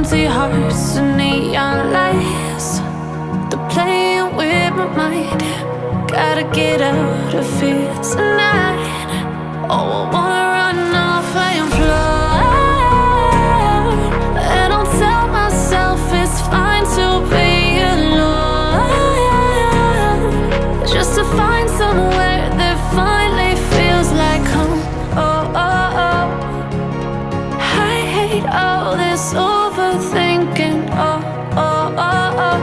empty hearts and neon lights. They're playing with my mind. Gotta get out of here tonight. Oh, I wanna run off and fly. And I'll tell myself it's fine to be alone, just to find somewhere that finally feels like home. Oh, oh, oh. I hate all this overthinking. Oh, oh, oh, oh.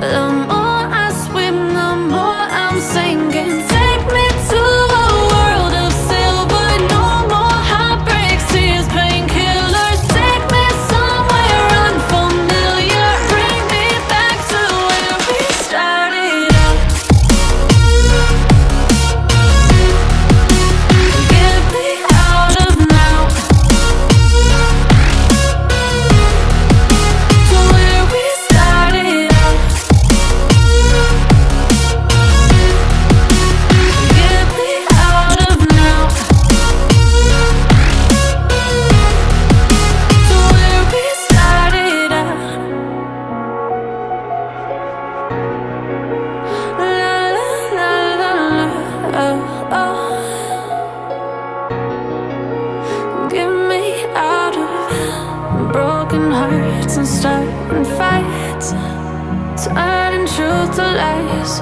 The more I swim, the more I'm sinking. Take me to a world of silver. No more heartbreaks, tears, painkillers. Take me somewhere unfamiliar. Bring me back to where we started out. Get me out of now, to where we started out. Get me out of now, to where we started out. La la la la la, oh, oh. Get me out of broken hearts and starting fights, turning truth to lies.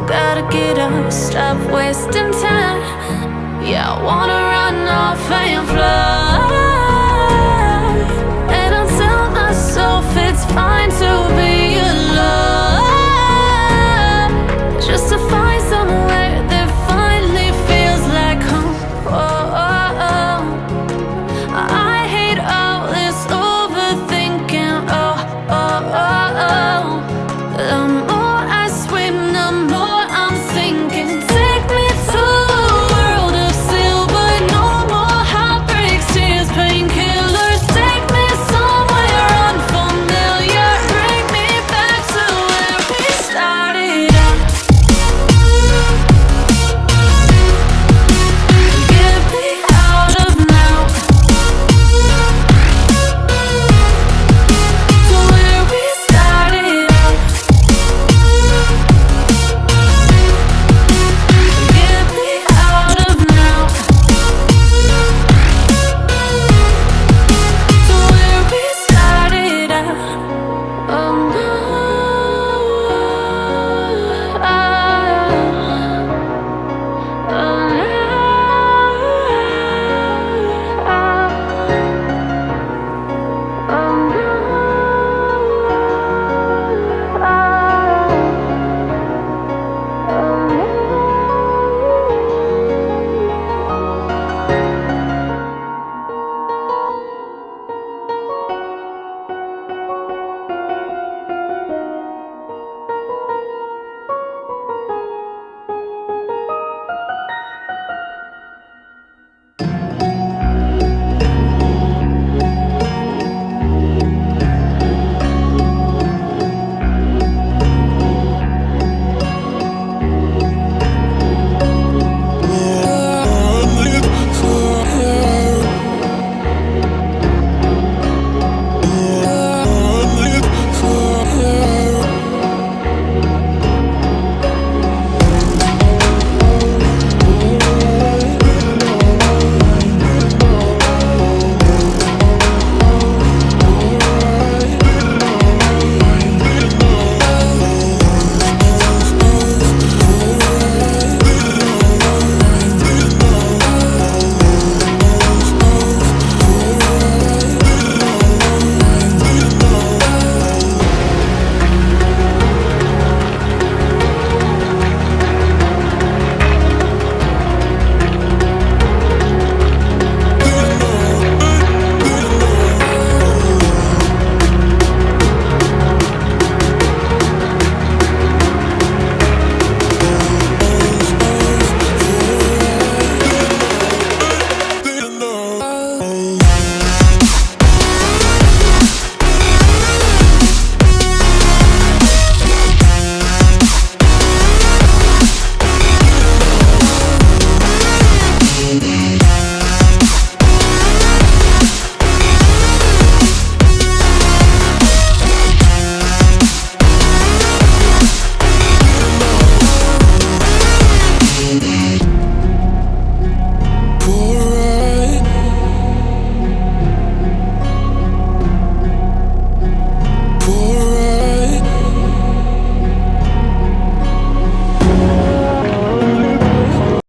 Gotta get up, stop wasting time. Yeah, I wanna run off and fly.